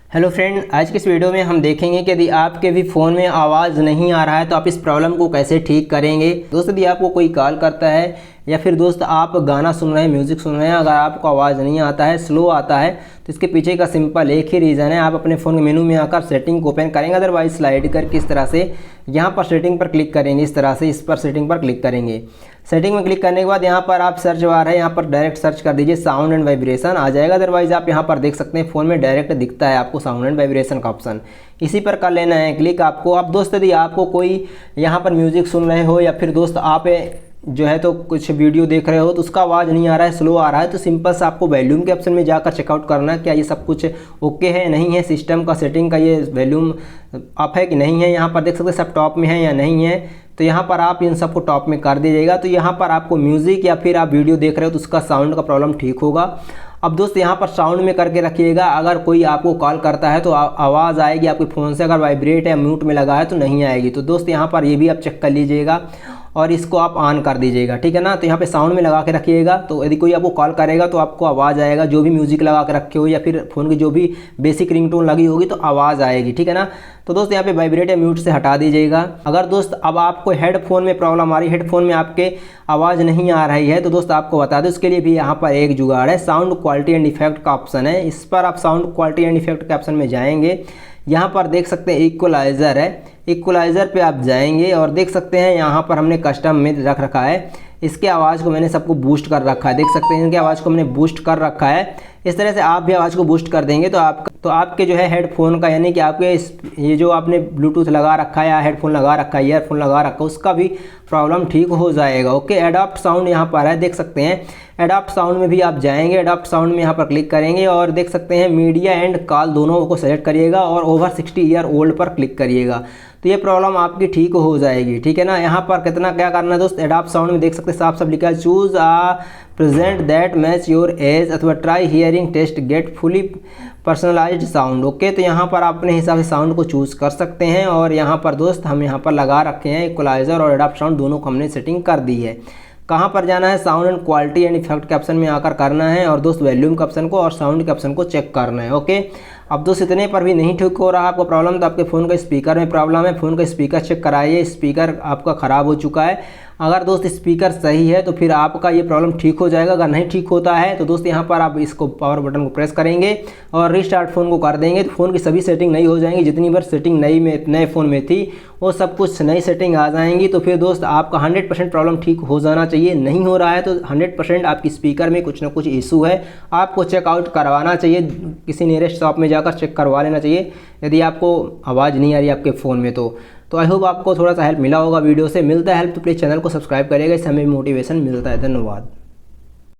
Hello friend, आज की इस वीडियो में हम देखेंगे कि यदि आपके भी फ़ोन में आवाज़ नहीं आ रहा है तो आप इस प्रॉब्लम को कैसे ठीक करेंगे। दोस्त, यदि आपको कोई कॉल करता है या फिर दोस्त आप गाना सुन रहे हैं, म्यूज़िक सुन रहे हैं, अगर आपको आवाज़ नहीं आता है, स्लो आता है, तो इसके पीछे का सिंपल एक ही रीज़न है। आप अपने फ़ोन के मेनू में आकर सेटिंग को ओपन करेंगे, अदरवाइज स्लाइड करके इस तरह से यहाँ पर सेटिंग पर क्लिक करेंगे। इस तरह से इस पर सेटिंग पर क्लिक करेंगे। सेटिंग में क्लिक करने के बाद यहाँ पर आप सर्च बार है, यहाँ पर डायरेक्ट सर्च कर दीजिए, साउंड एंड वाइब्रेशन आ जाएगा। अदरवाइज आप यहाँ पर देख सकते हैं फ़ोन में डायरेक्ट दिखता है आपको साउंड एंड वाइब्रेशन का ऑप्शन। इसी पर कर लेना है क्लिक आपको। अब दोस्त, यदि आपको कोई यहाँ पर म्यूज़िक सुन रहे हो या फिर दोस्त आप जो है तो कुछ वीडियो देख रहे हो तो उसका आवाज़ नहीं आ रहा है, स्लो आ रहा है, तो सिंपल से आपको वॉल्यूम के ऑप्शन में जाकर चेकआउट करना है क्या ये सब कुछ ओके है नहीं है, सिस्टम का सेटिंग का ये वॉल्यूम अप है कि नहीं है। यहाँ पर देख सकते हैं सब टॉप में है या नहीं है, तो यहाँ पर आप इन सबको टॉप में कर दीजिएगा। तो यहाँ पर आपको म्यूज़िक या फिर आप वीडियो देख रहे हो तो उसका साउंड का प्रॉब्लम ठीक होगा। अब दोस्त यहाँ पर साउंड में करके रखिएगा। अगर कोई आपको कॉल करता है तो आवाज़ आएगी आपके फ़ोन से, अगर वाइब्रेट या म्यूट में लगा है तो नहीं आएगी। तो दोस्त यहाँ पर ये भी आप चेक कर लीजिएगा और इसको आप ऑन कर दीजिएगा, ठीक है ना। तो यहाँ पे साउंड में लगा के रखिएगा, तो यदि कोई आपको कॉल करेगा तो आपको आवाज़ आएगा। जो भी म्यूज़िक लगा के रखे हो या फिर फ़ोन की जो भी बेसिक रिंगटोन लगी होगी तो आवाज़ आएगी, ठीक है ना। तो दोस्त यहाँ पे वाइब्रेट या म्यूट से हटा दीजिएगा। अगर दोस्त अब आपको हेडफोन में प्रॉब्लम आ रही है, हेडफोन में आपके आवाज़ नहीं आ रही है, तो दोस्त आपको बता दें उसके लिए भी यहाँ पर एक जुगाड़ है, साउंड क्वालिटी एंड इफेक्ट का ऑप्शन है। इस पर आप साउंड क्वालिटी एंड इफेक्ट के ऑप्शन में जाएंगे, यहाँ पर देख सकते हैं इक्वलाइज़र है। इक्वलाइज़र पे आप जाएंगे और देख सकते हैं यहाँ पर हमने कस्टम में रख रखा है। इसके आवाज़ को मैंने सबको बूस्ट कर रखा है, देख सकते हैं इनकी आवाज़ को मैंने बूस्ट कर रखा है। इस तरह से आप भी आवाज़ को बूस्ट कर देंगे तो आपके जो है हेडफोन का, यानी कि आपके ये जो आपने ब्लूटूथ लगा रखा है या हेडफोन लगा रखा है, ईयरफोन लगा रखा है, उसका भी प्रॉब्लम ठीक हो जाएगा। ओके, एडॉप्ट साउंड यहाँ पर है, देख सकते हैं एडॉप्ट साउंड में भी आप जाएंगे। एडॉप्ट साउंड में यहाँ पर क्लिक करेंगे और देख सकते हैं मीडिया एंड कॉल दोनों को सेलेक्ट करिएगा और ओवर 60 ईयर ओल्ड पर क्लिक करिएगा, तो ये प्रॉब्लम आपकी ठीक हो जाएगी, ठीक है ना। यहाँ पर कितना क्या करना है दोस्त, एडॉप्ट साउंड में देख सकते हैं साफ साफ लिखा है, choose a present that match your age अथवा try hearing test get fully personalised sound. Okay, तो यहाँ पर आप अपने हिसाब से साउंड को चूज़ कर सकते हैं। और यहाँ पर दोस्त हम यहाँ पर लगा रखे हैं इक्वलाइज़र और एडॉप्ट साउंड, दोनों को हमने सेटिंग कर दी है। कहाँ पर जाना है, sound and quality and effect के ऑप्शन में आकर करना है और दोस्त वॉल्यूम के ऑप्शन को और साउंड के ऑप्शन को चेक करना है। ओके, अब दोस्त इतने पर भी नहीं ठीक हो रहा आपको प्रॉब्लम, तो आपके फ़ोन का स्पीकर में प्रॉब्लम है। फ़ोन का स्पीकर चेक कराइए, स्पीकर आपका ख़राब हो चुका है। अगर दोस्त स्पीकर सही है तो फिर आपका ये प्रॉब्लम ठीक हो जाएगा। अगर नहीं ठीक होता है तो दोस्त यहाँ पर आप इसको पावर बटन को प्रेस करेंगे और रीस्टार्ट फ़ोन को कर देंगे, तो फ़ोन की सभी सेटिंग नई हो जाएंगी। जितनी बार सेटिंग नए फ़ोन में थी वो सब कुछ नई सेटिंग आ जाएंगी। तो फिर दोस्त आपका 100% प्रॉब्लम ठीक हो जाना चाहिए। नहीं हो रहा है तो 100% आपकी स्पीकर में कुछ ना कुछ इशू है, आपको चेकआउट करवाना चाहिए। किसी नियरेस्ट शॉप में जाकर चेक करवा लेना चाहिए यदि आपको आवाज़ नहीं आ रही आपके फ़ोन में। तो आई होप आपको थोड़ा सा हेल्प मिला होगा वीडियो से। मिलता है हेल्प तो प्लीज़ चैनल को सब्सक्राइब करिएगा, इससे हमें मोटिवेशन मिलता है। धन्यवाद।